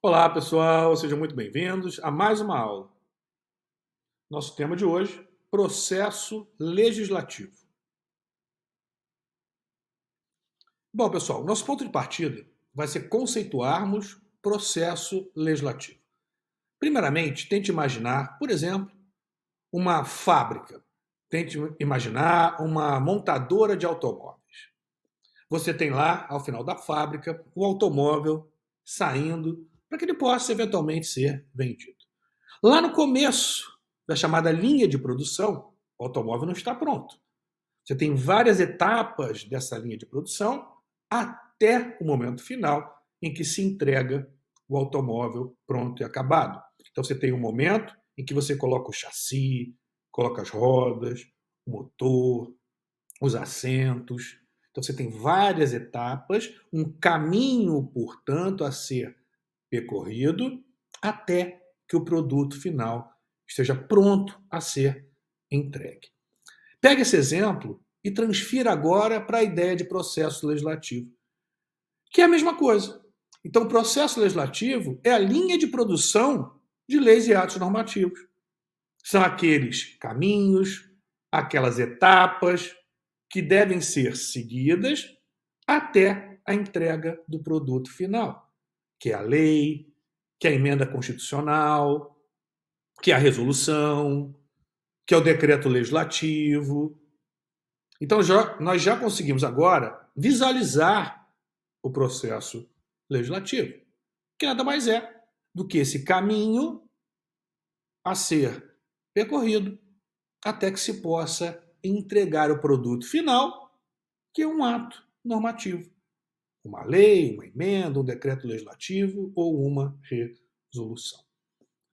Olá, pessoal, sejam muito bem-vindos a mais uma aula. Nosso tema de hoje: processo legislativo. Bom, pessoal, nosso ponto de partida vai ser conceituarmos processo legislativo. Primeiramente, tente imaginar, por exemplo, uma fábrica. Tente imaginar uma montadora de automóveis. Você tem lá, ao final da fábrica, o automóvel saindo para que ele possa eventualmente ser vendido. Lá no começo da chamada linha de produção, o automóvel não está pronto. Você tem várias etapas dessa linha de produção até o momento final em que se entrega o automóvel pronto e acabado. Então você tem um momento em que você coloca o chassi, coloca as rodas, o motor, os assentos. Então você tem várias etapas, um caminho, portanto, a ser percorrido até que o produto final esteja pronto a ser entregue. Pegue esse exemplo e transfira agora para a ideia de processo legislativo, que é a mesma coisa. Então, o processo legislativo é a linha de produção de leis e atos normativos. São aqueles caminhos, aquelas etapas que devem ser seguidas até a entrega do produto final, que é a lei, que é a emenda constitucional, que é a resolução, que é o decreto legislativo. Então, nós já conseguimos agora visualizar o processo legislativo, que nada mais é do que esse caminho a ser percorrido até que se possa entregar o produto final, que é um ato normativo. Uma lei, uma emenda, um decreto legislativo ou uma resolução.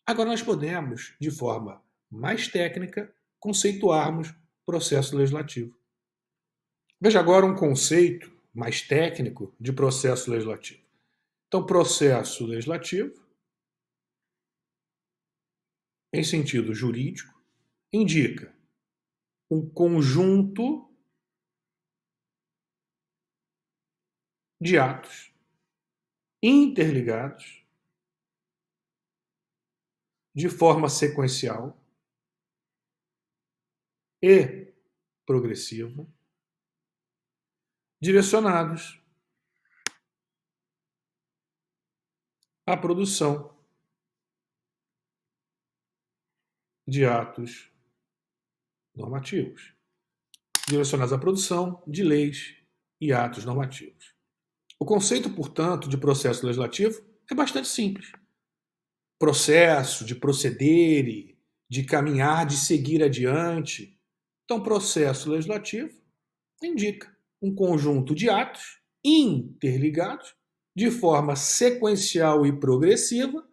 Agora nós podemos, de forma mais técnica, conceituarmos processo legislativo. Veja agora um conceito mais técnico de processo legislativo. Então, processo legislativo, em sentido jurídico, indica um conjunto de atos interligados de forma sequencial e progressiva, direcionados à produção de atos normativos, direcionados à produção de leis e atos normativos. O conceito, portanto, de processo legislativo é bastante simples. Processo, de proceder, de caminhar, de seguir adiante. Então, processo legislativo indica um conjunto de atos interligados de forma sequencial e progressiva,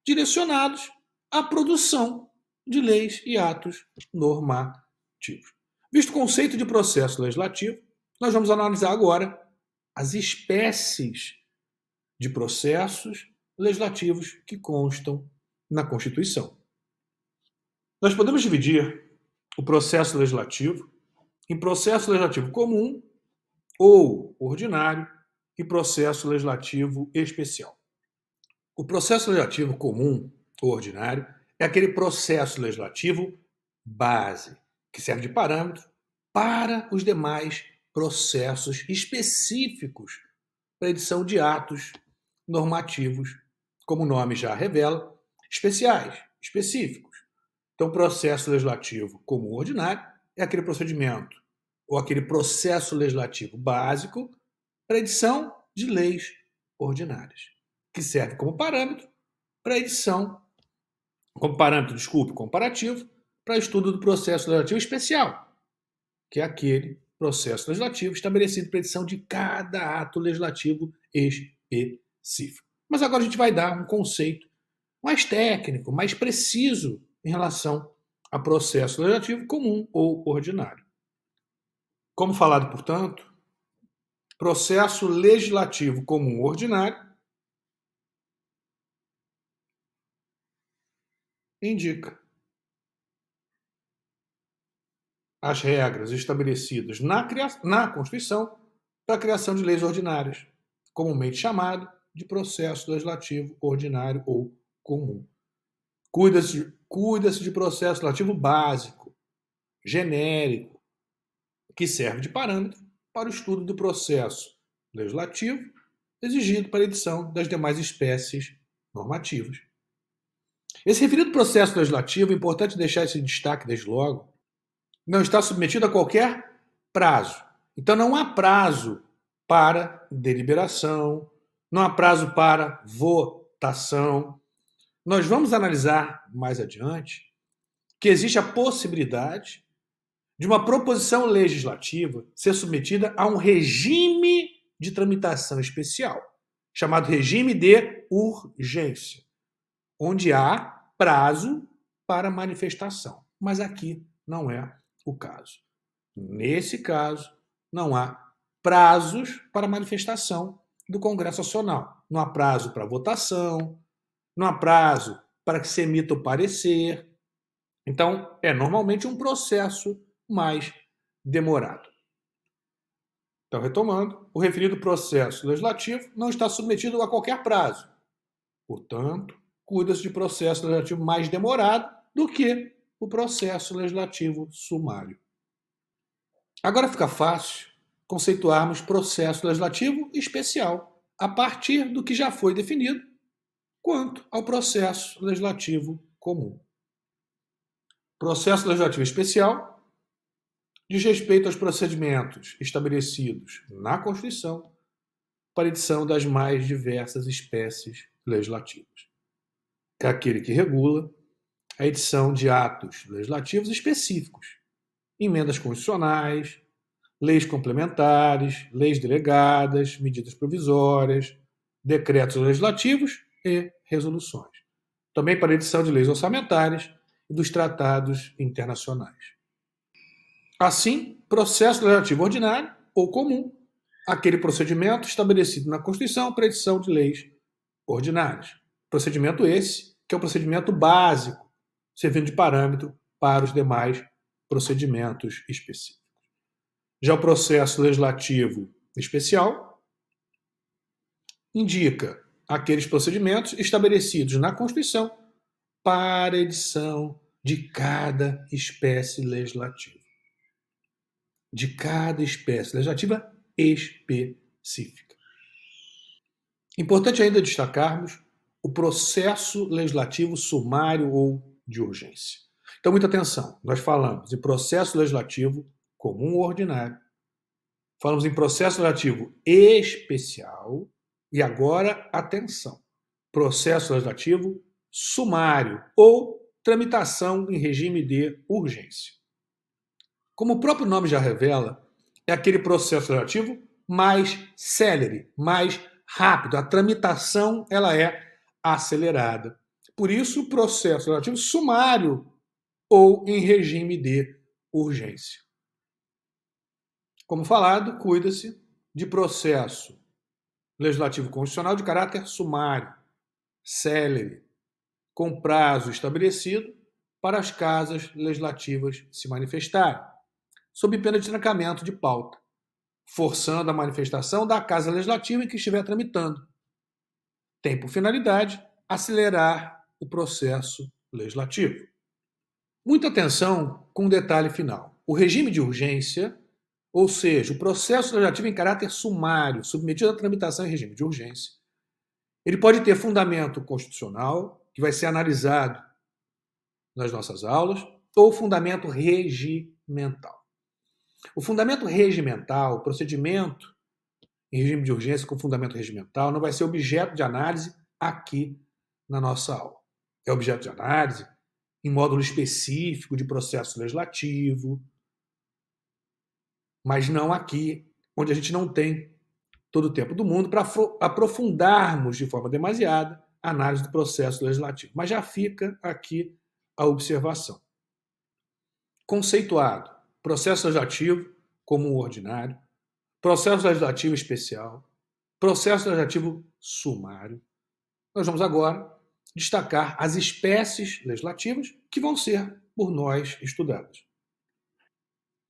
direcionados à produção de leis e atos normativos. Visto o conceito de processo legislativo, nós vamos analisar agora as espécies de processos legislativos que constam na Constituição. Nós podemos dividir o processo legislativo em processo legislativo comum ou ordinário e processo legislativo especial. O processo legislativo comum ou ordinário é aquele processo legislativo base, que serve de parâmetro para os demais processos específicos para a edição de atos normativos, como o nome já revela, especiais, específicos. Então, o processo legislativo comum ordinário é aquele procedimento ou aquele processo legislativo básico para a edição de leis ordinárias, que serve como parâmetro para a edição, como parâmetro, desculpe, comparativo, para estudo do processo legislativo especial, que é aquele processo legislativo estabelecido para a edição de cada ato legislativo específico. Mas agora a gente vai dar um conceito mais técnico, mais preciso em relação a processo legislativo comum ou ordinário. Como falado, portanto, processo legislativo comum ordinário indica as regras estabelecidas na Constituição para a criação de leis ordinárias, comumente chamado de processo legislativo ordinário ou comum. Cuida-se de processo legislativo básico, genérico, que serve de parâmetro para o estudo do processo legislativo exigido para a edição das demais espécies normativas. Esse referido processo legislativo, é importante deixar esse destaque desde logo, não está submetido a qualquer prazo. Então não há prazo para deliberação, não há prazo para votação. Nós vamos analisar mais adiante que existe a possibilidade de uma proposição legislativa ser submetida a um regime de tramitação especial, chamado regime de urgência, onde há prazo para manifestação. Mas aqui não é o caso. Nesse caso, não há prazos para manifestação do Congresso Nacional. Não há prazo para votação, não há prazo para que se emita o parecer. Então, é normalmente um processo mais demorado. Então, retomando, o referido processo legislativo não está submetido a qualquer prazo. Portanto, cuida-se de processo legislativo mais demorado do que o processo legislativo sumário. Agora fica fácil conceituarmos processo legislativo especial a partir do que já foi definido quanto ao processo legislativo comum. Processo legislativo especial diz respeito aos procedimentos estabelecidos na Constituição para a edição das mais diversas espécies legislativas. É aquele que regula a edição de atos legislativos específicos, emendas constitucionais, leis complementares, leis delegadas, medidas provisórias, decretos legislativos e resoluções. Também para a edição de leis orçamentárias e dos tratados internacionais. Assim, processo legislativo ordinário ou comum, aquele procedimento estabelecido na Constituição para a edição de leis ordinárias. Procedimento esse que é o procedimento básico, servindo de parâmetro para os demais procedimentos específicos. Já o processo legislativo especial indica aqueles procedimentos estabelecidos na Constituição para a edição de cada espécie legislativa. De cada espécie legislativa específica. Importante ainda destacarmos o processo legislativo sumário ou de urgência. Então, muita atenção. Nós falamos de processo legislativo comum ou ordinário. Falamos em processo legislativo especial. E agora, atenção. Processo legislativo sumário ou tramitação em regime de urgência. Como o próprio nome já revela, é aquele processo legislativo mais célere, mais rápido. A tramitação ela é acelerada. Por isso, o processo legislativo sumário ou em regime de urgência. Como falado, cuida-se de processo legislativo constitucional de caráter sumário, célere, com prazo estabelecido para as casas legislativas se manifestarem, sob pena de trancamento de pauta, forçando a manifestação da Casa Legislativa em que estiver tramitando. Tem por finalidade acelerar o processo legislativo. Muita atenção com um detalhe final. O regime de urgência, ou seja, o processo legislativo em caráter sumário, submetido à tramitação em regime de urgência, ele pode ter fundamento constitucional, que vai ser analisado nas nossas aulas, ou fundamento regimental. O fundamento regimental, o procedimento em regime de urgência com fundamento regimental, não vai ser objeto de análise aqui na nossa aula. É objeto de análise em módulo específico de processo legislativo, mas não aqui, onde a gente não tem todo o tempo do mundo para aprofundarmos de forma demasiada a análise do processo legislativo. Mas já fica aqui a observação. Conceituado processo legislativo comum ordinário, processo legislativo especial, processo legislativo sumário. Nós vamos agora destacar as espécies legislativas que vão ser por nós estudadas.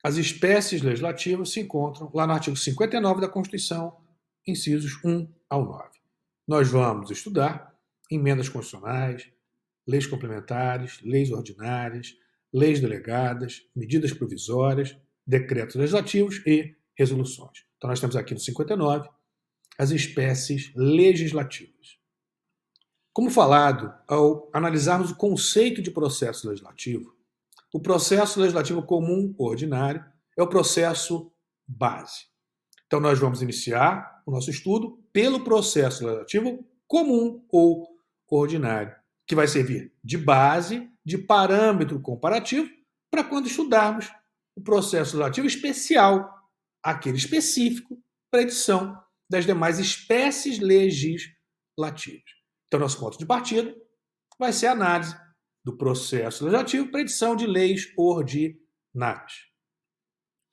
As espécies legislativas se encontram lá no artigo 59 da Constituição, incisos 1 ao 9. nós vamos estudar emendas constitucionais, leis complementares, leis ordinárias, leis delegadas, medidas provisórias, decretos legislativos e resoluções. Então, nós temos aqui no 59 as espécies legislativas. Como falado, ao analisarmos o conceito de processo legislativo, o processo legislativo comum ordinário é o processo base. Então, nós vamos iniciar o nosso estudo pelo processo legislativo comum ou ordinário, que vai servir de base, de parâmetro comparativo, para quando estudarmos o processo legislativo especial, aquele específico para a edição das demais espécies legislativas. Então, nosso ponto de partida vai ser a análise do processo legislativo para a edição de leis ordinárias.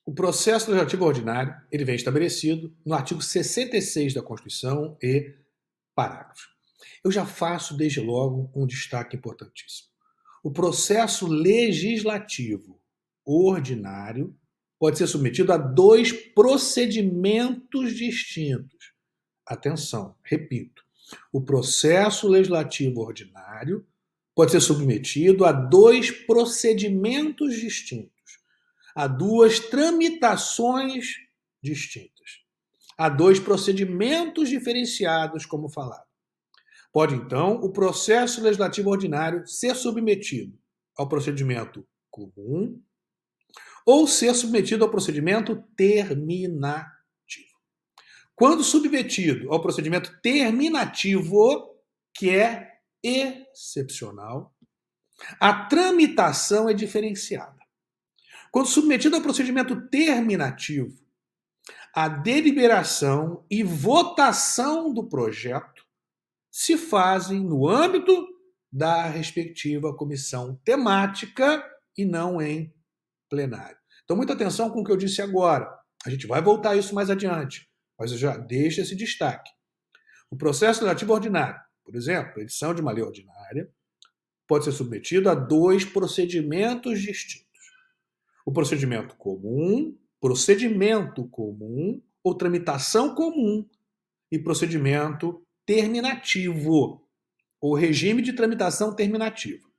O processo legislativo ordinário ele vem estabelecido no artigo 66 da Constituição e parágrafos. Eu já faço desde logo um destaque importantíssimo. O processo legislativo ordinário pode ser submetido a 2 procedimentos distintos. Atenção, repito. O processo legislativo ordinário pode ser submetido a 2 procedimentos distintos, a 2 tramitações distintas, a 2 procedimentos diferenciados, como falado. Pode, então, o processo legislativo ordinário ser submetido ao procedimento comum ou ser submetido ao procedimento terminativo. Quando submetido ao procedimento terminativo, que é excepcional, a tramitação é diferenciada. Quando submetido ao procedimento terminativo, a deliberação e votação do projeto se fazem no âmbito da respectiva comissão temática e não em plenário. Então, muita atenção com o que eu disse agora. A gente vai voltar a isso mais adiante, mas eu já deixo esse destaque. O processo legislativo ordinário, por exemplo, a edição de uma lei ordinária, pode ser submetido a 2 procedimentos distintos. O procedimento comum ou tramitação comum e procedimento terminativo, ou regime de tramitação terminativo.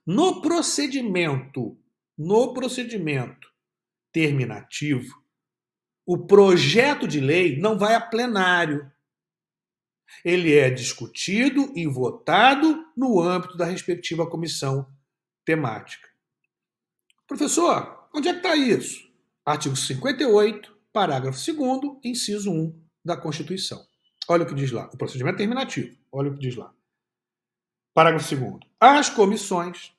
No procedimento terminativo, o projeto de lei não vai a plenário. Ele é discutido e votado no âmbito da respectiva comissão temática. Professor, onde é que está isso? Artigo 58, parágrafo 2º, inciso 1 da Constituição. Olha o que diz lá. O procedimento terminativo. Olha o que diz lá. Parágrafo 2º. As comissões,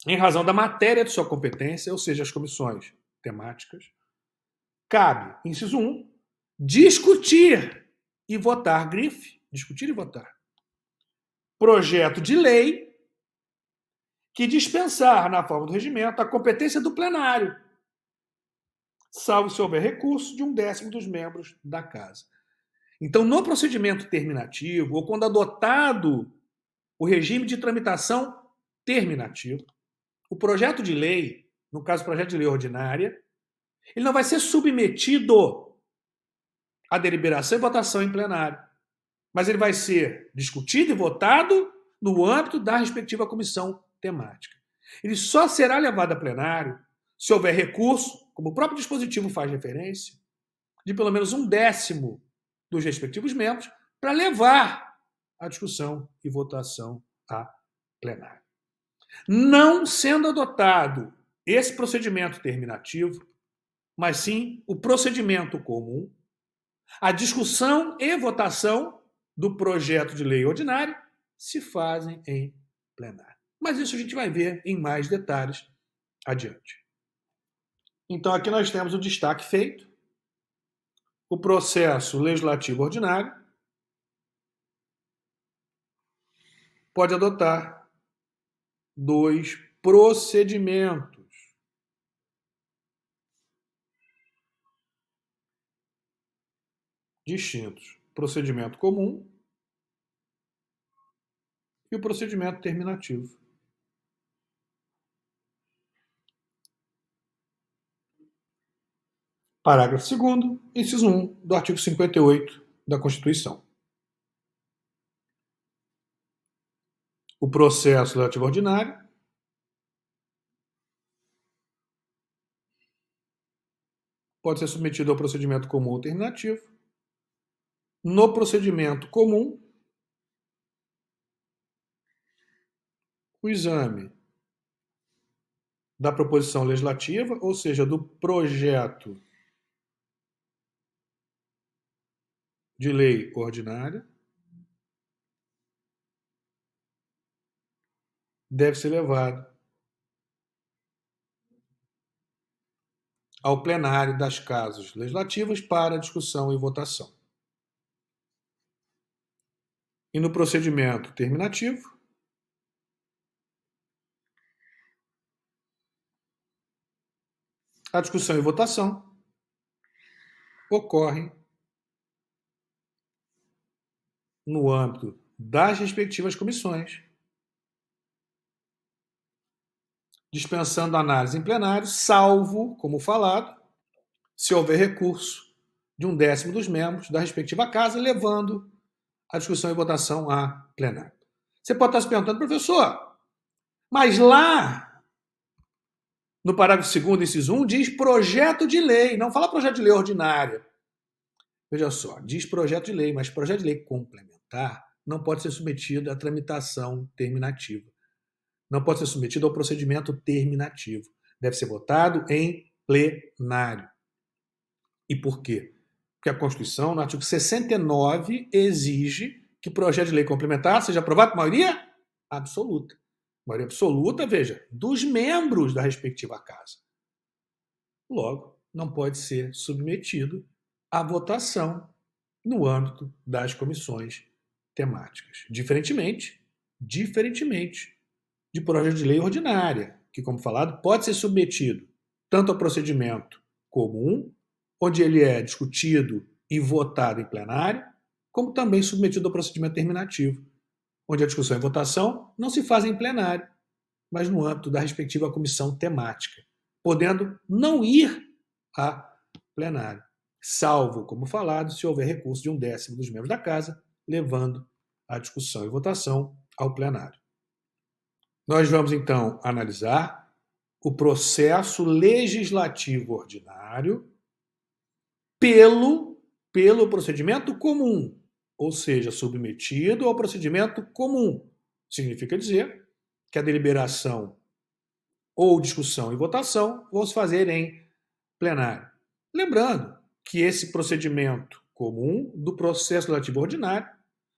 em razão da matéria de sua competência, ou seja, as comissões temáticas, cabe, inciso 1, discutir e votar, grife, discutir e votar, projeto de lei que dispensar, na forma do regimento, a competência do plenário, salvo se houver recurso de 1/10 dos membros da casa. Então, no procedimento terminativo, ou quando adotado o regime de tramitação terminativo, o projeto de lei, no caso, o projeto de lei ordinária, ele não vai ser submetido à deliberação e votação em plenário, mas ele vai ser discutido e votado no âmbito da respectiva comissão temática. Ele só será levado a plenário se houver recurso, como o próprio dispositivo faz referência, de pelo menos 1/10 dos respectivos membros para levar a discussão e votação a plenário. Não sendo adotado esse procedimento terminativo, mas sim o procedimento comum, a discussão e votação do projeto de lei ordinário se fazem em plenário. Mas isso a gente vai ver em mais detalhes adiante. Então, aqui nós temos o destaque feito. O processo legislativo ordinário pode adotar 2 procedimentos distintos: procedimento comum e o procedimento terminativo. Parágrafo 2º, inciso 1 do artigo 58 da Constituição. o processo legislativo ordinário, pode ser submetido ao procedimento comum ou terminativo. No procedimento comum, o exame da proposição legislativa, ou seja, do projeto de lei ordinária, deve ser levado ao plenário das casas legislativas para discussão e votação. E no procedimento terminativo, a discussão e votação ocorrem no âmbito das respectivas comissões, dispensando análise em plenário, salvo, como falado, se houver recurso de 1/10 dos membros da respectiva casa, levando a discussão e votação a plenário. Você pode estar se perguntando, professor, mas lá no parágrafo 2º, inciso 1, diz projeto de lei, não fala projeto de lei ordinário. Veja só, diz projeto de lei, mas projeto de lei complementar não pode ser submetido à tramitação terminativa. Não pode ser submetido ao procedimento terminativo. Deve ser votado em plenário. E por quê? Porque a Constituição, no artigo 69, exige que projeto de lei complementar seja aprovado por maioria absoluta. Maioria absoluta, veja, dos membros da respectiva casa. Logo, não pode ser submetido à votação no âmbito das comissões temáticas. Diferentemente de projeto de lei ordinária, que, como falado, pode ser submetido tanto ao procedimento comum, onde ele é discutido e votado em plenário, como também submetido ao procedimento terminativo, onde a discussão e votação não se fazem em plenário, mas no âmbito da respectiva comissão temática, podendo não ir a plenário, salvo, como falado, se houver recurso de 1/10 dos membros da casa, levando a discussão e votação ao plenário. Nós vamos, então, analisar o processo legislativo ordinário pelo procedimento comum, ou seja, submetido ao procedimento comum. Significa dizer que a deliberação ou discussão e votação vão se fazer em plenário. Lembrando que esse procedimento comum do processo legislativo ordinário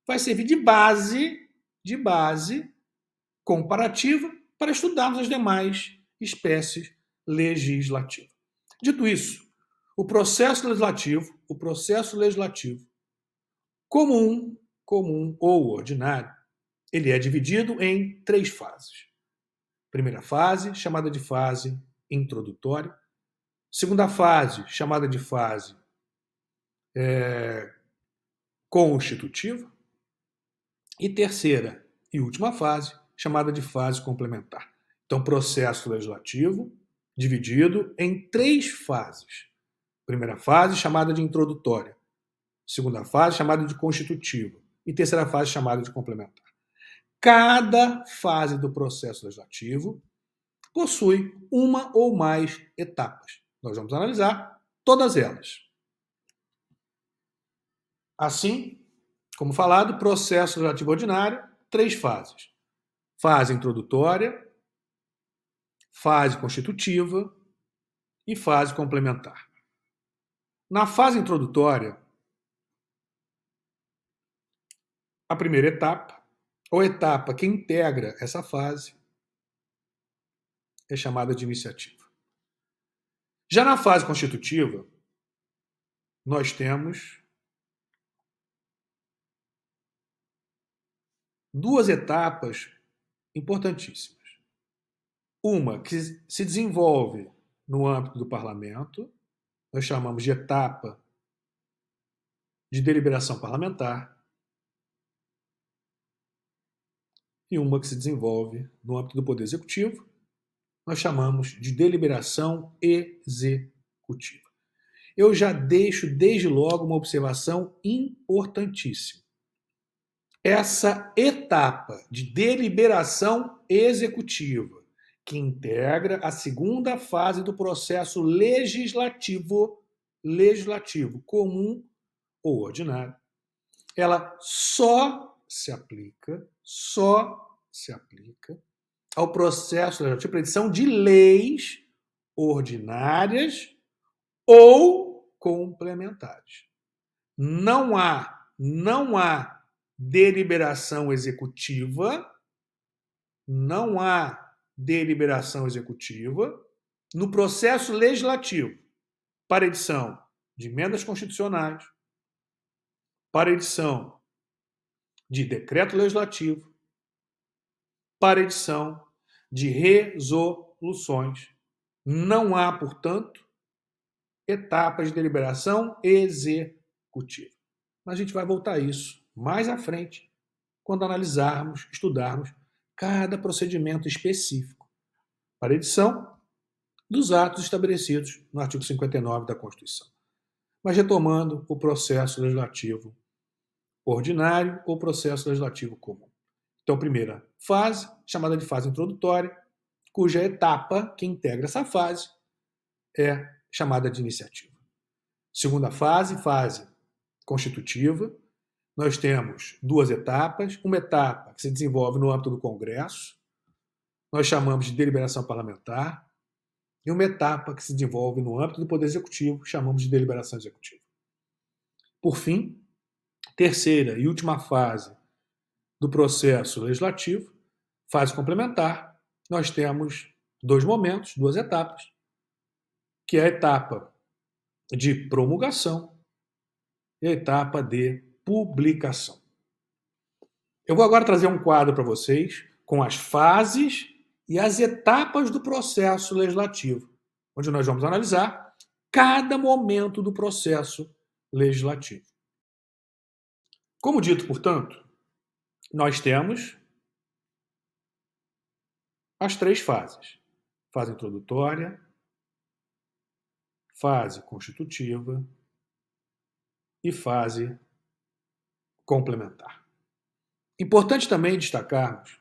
vai servir de base comparativa para estudarmos as demais espécies legislativas. Dito isso, o processo legislativo comum ou ordinário, ele é dividido em 3 fases. Primeira fase, chamada de fase introdutória. Segunda fase, chamada de fase constitutiva. E terceira e última fase, chamada de fase complementar. Então, processo legislativo dividido em 3 fases. Primeira fase, chamada de introdutória. Segunda fase, chamada de constitutiva. E terceira fase, chamada de complementar. Cada fase do processo legislativo possui uma ou mais etapas. Nós vamos analisar todas elas. Assim, como falado, processo legislativo ordinário, 3 fases. Fase introdutória, fase constitutiva e fase complementar. Na fase introdutória, a primeira etapa, ou etapa que integra essa fase, é chamada de iniciativa. Já na fase constitutiva, nós temos 2 etapas importantíssimas. Uma que se desenvolve no âmbito do parlamento, nós chamamos de etapa de deliberação parlamentar, e uma que se desenvolve no âmbito do Poder Executivo, nós chamamos de deliberação executiva. Eu já deixo desde logo uma observação importantíssima. essa etapa de deliberação executiva, que integra a segunda fase do processo legislativo comum ou ordinário, ela só se aplica ao processo legislativo para edição de leis ordinárias ou complementares. Não há deliberação executiva, no processo legislativo para edição de emendas constitucionais, para edição de decreto legislativo, para edição de resoluções. Não há, portanto, etapas de deliberação executiva. Mas a gente vai voltar a isso mais à frente, quando analisarmos, estudarmos cada procedimento específico para edição dos atos estabelecidos no artigo 59 da Constituição. Mas retomando o processo legislativo ordinário ou processo legislativo comum. Então, primeira fase, chamada de fase introdutória, cuja etapa que integra essa fase é chamada de iniciativa. Segunda fase, fase constitutiva. Nós temos duas etapas. Uma etapa que se desenvolve no âmbito do Congresso, nós chamamos de deliberação parlamentar, e uma etapa que se desenvolve no âmbito do Poder Executivo, chamamos de deliberação executiva. Por fim, terceira e última fase do processo legislativo, fase complementar, nós temos dois momentos, duas etapas, que é a etapa de promulgação e a etapa de publicação. Eu vou agora trazer um quadro para vocês com as fases e as etapas do processo legislativo, onde nós vamos analisar cada momento do processo legislativo. Como dito, portanto, nós temos as três fases: fase introdutória, fase constitutiva e fase complementar. Importante também destacarmos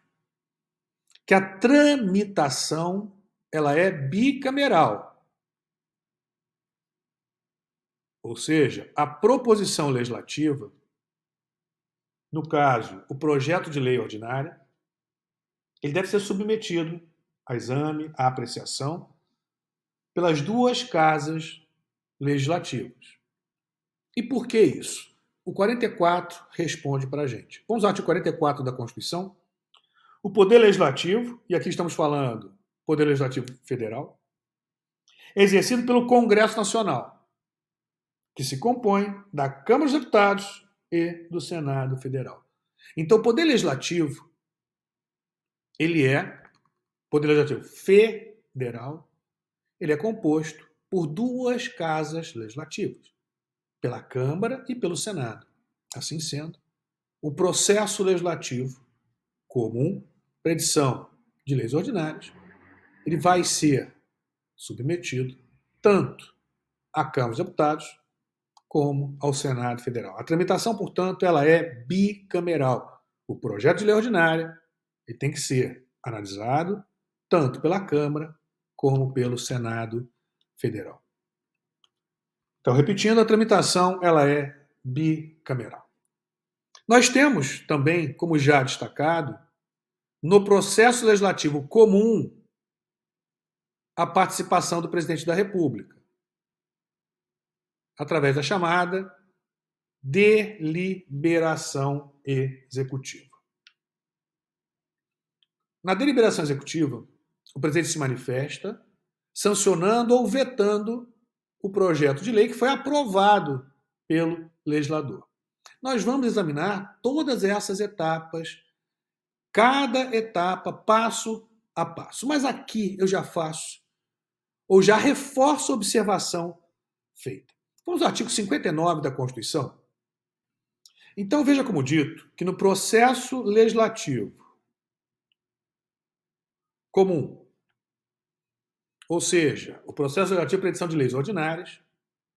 que a tramitação ela é bicameral. Ou seja, a proposição legislativa, no caso, o projeto de lei ordinária, ele deve ser submetido a exame, a apreciação, pelas duas casas legislativas. E por que isso? O 44 responde para a gente. Vamos ao artigo 44 da Constituição. O Poder Legislativo, e aqui estamos falando Poder Legislativo Federal, é exercido pelo Congresso Nacional, que se compõe da Câmara dos Deputados e do Senado Federal. Então, o Poder Legislativo, ele é Poder Legislativo Federal, ele é composto por duas casas legislativas, pela Câmara e pelo Senado. Assim sendo, o processo legislativo comum para edição de leis ordinárias, ele vai ser submetido tanto à Câmara dos Deputados como ao Senado Federal. A tramitação, portanto, ela é bicameral. O projeto de lei ordinária ele tem que ser analisado tanto pela Câmara como pelo Senado Federal. Então, repetindo, a tramitação ela é bicameral. Nós temos também, como já destacado, no processo legislativo comum, a participação do presidente da República, através da chamada deliberação executiva. Na deliberação executiva, o presidente se manifesta sancionando ou vetando o projeto de lei que foi aprovado pelo legislador. Nós vamos examinar todas essas etapas, cada etapa, passo a passo. Mas aqui eu já faço, ou já reforço a observação feita. Vamos ao artigo 59 da Constituição? Então, veja como dito, que no processo legislativo comum, ou seja, o processo legislativo para edição de leis ordinárias,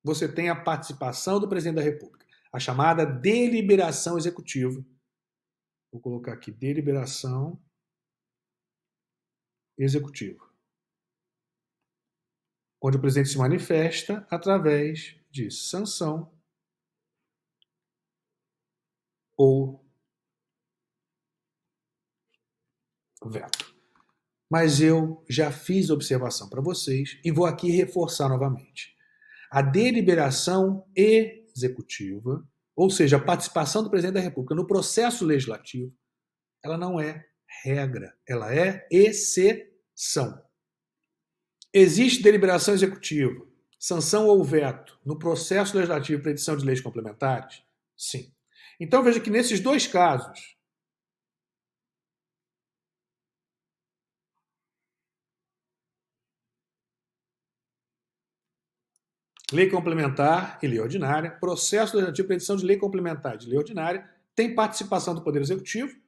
você tem a participação do presidente da República, a chamada deliberação executiva, Vou colocar aqui deliberação executiva, onde o presidente se manifesta através de sanção ou veto. Mas eu já fiz observação para vocês e vou aqui reforçar novamente. A deliberação executiva, ou seja, a participação do presidente da República no processo legislativo, ela não é regra, ela é exceção. Existe deliberação executiva, sanção ou veto no processo legislativo para edição de leis complementares? Sim. Então veja que nesses dois casos, lei complementar e lei ordinária, processo legislativo para edição de lei complementar e de lei ordinária, tem participação do Poder Executivo,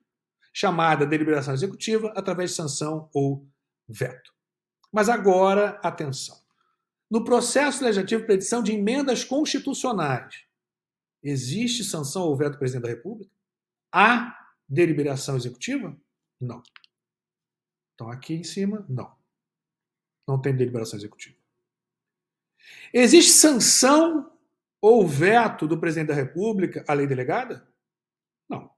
chamada deliberação executiva, através de sanção ou veto. Mas agora, atenção. No processo legislativo para edição de emendas constitucionais, existe sanção ou veto do presidente da República? Há deliberação executiva? Não. Então, aqui em cima, não. Não tem deliberação executiva. Existe sanção ou veto do presidente da República à lei delegada? Não.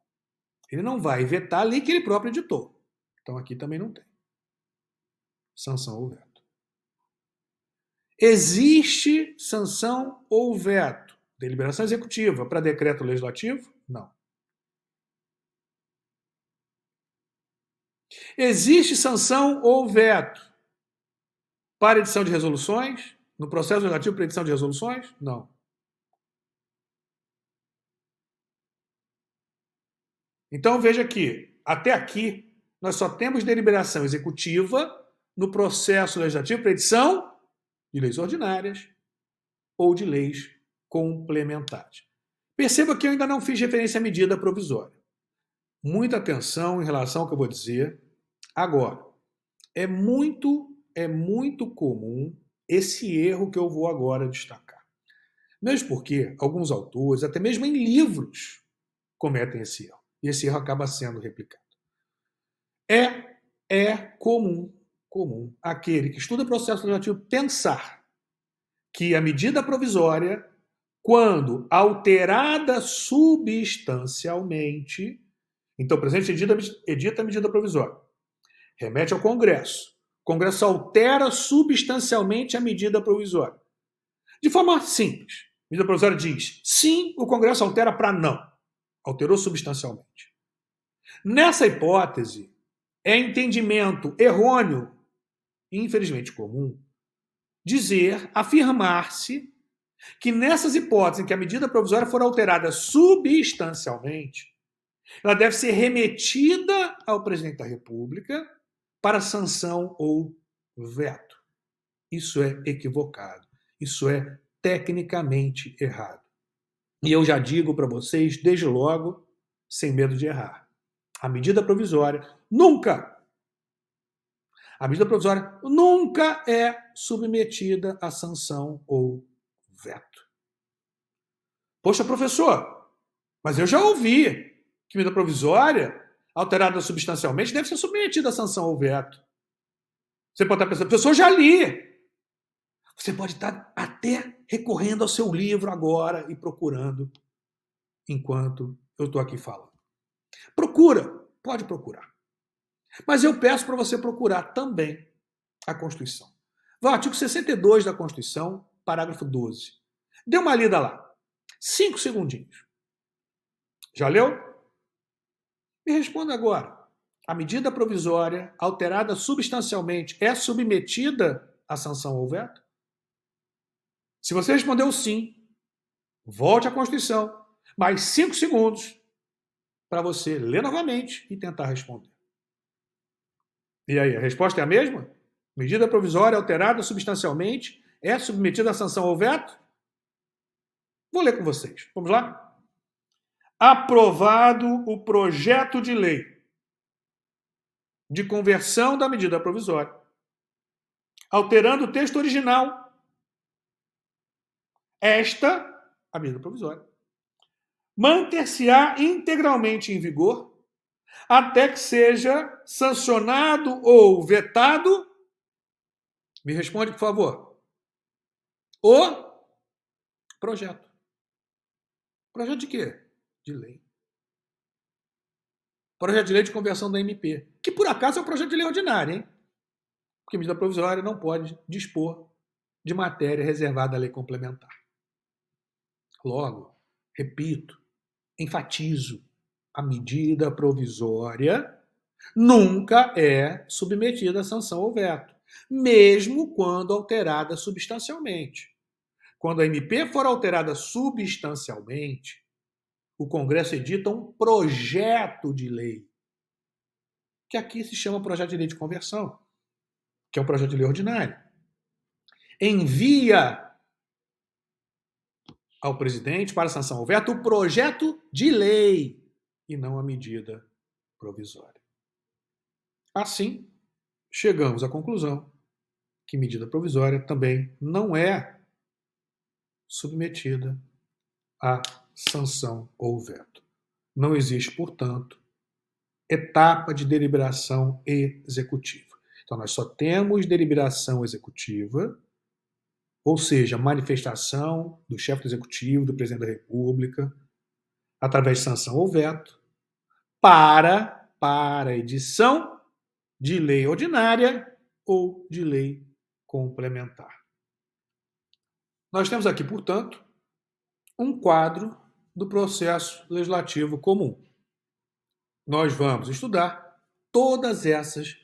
Ele não vai vetar a lei que ele próprio editou. Então, aqui também não tem sanção ou veto. Existe sanção ou veto? Deliberação executiva para decreto legislativo? Não. Existe sanção ou veto para edição de resoluções? No processo legislativo para edição de resoluções? Não. Então veja que, até aqui, nós só temos deliberação executiva no processo legislativo para edição de leis ordinárias ou de leis complementares. Perceba que eu ainda não fiz referência à medida provisória. Muita atenção em relação ao que eu vou dizer agora. É muito comum esse erro que eu vou agora destacar. Mesmo porque alguns autores, até mesmo em livros, cometem esse erro. E esse erro acaba sendo replicado. É comum aquele que estuda processo legislativo pensar que a medida provisória, quando alterada substancialmente, então o presidente edita a medida provisória, remete ao Congresso, o Congresso altera substancialmente a medida provisória. De forma simples, a medida provisória diz sim, o Congresso altera para não. Alterou substancialmente. Nessa hipótese, é entendimento errôneo, infelizmente comum, afirmar-se que nessas hipóteses em que a medida provisória for alterada substancialmente, ela deve ser remetida ao presidente da República para sanção ou veto. Isso é equivocado. Isso é tecnicamente errado. E eu já digo para vocês, desde logo, sem medo de errar. A medida provisória nunca é submetida a sanção ou veto. Poxa, professor, mas eu já ouvi que medida provisória, alterada substancialmente, deve ser submetida a sanção ou veto. Você pode estar pensando, professor, eu já li. Você pode estar até recorrendo ao seu livro agora e procurando enquanto eu estou aqui falando. Pode procurar. Mas eu peço para você procurar também a Constituição. Vai ao artigo 62 da Constituição, parágrafo 12. Dê uma lida lá. 5 segundinhos. Já leu? Me responda agora. A medida provisória, alterada substancialmente, é submetida à sanção ou veto? Se você respondeu sim, volte à Constituição. Mais 5 segundos para você ler novamente e tentar responder. E aí, a resposta é a mesma? Medida provisória alterada substancialmente é submetida à sanção ou veto? Vou ler com vocês. Vamos lá? Aprovado o projeto de lei de conversão da medida provisória, alterando o texto original. A medida provisória, manter-se-á integralmente em vigor até que seja sancionado ou vetado. Me responde, por favor. O projeto. Projeto de quê? De lei. Projeto de lei de conversão da MP, que por acaso é um projeto de lei ordinário, hein? Porque medida provisória não pode dispor de matéria reservada à lei complementar. Logo, repito, enfatizo, a medida provisória nunca é submetida à sanção ou veto, mesmo quando alterada substancialmente. Quando a MP for alterada substancialmente, o Congresso edita um projeto de lei, que aqui se chama projeto de lei de conversão, que é um projeto de lei ordinário. Envia ao presidente para sanção ou veto o projeto de lei e não a medida provisória. Assim, chegamos à conclusão que medida provisória também não é submetida à sanção ou veto. Não existe, portanto, etapa de deliberação executiva. Então, nós só temos deliberação executiva, ou seja, manifestação do chefe do executivo, do presidente da República, através de sanção ou veto, para edição de lei ordinária ou de lei complementar. Nós temos aqui, portanto, um quadro do processo legislativo comum. Nós vamos estudar todas essas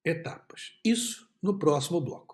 etapas. Isso no próximo bloco.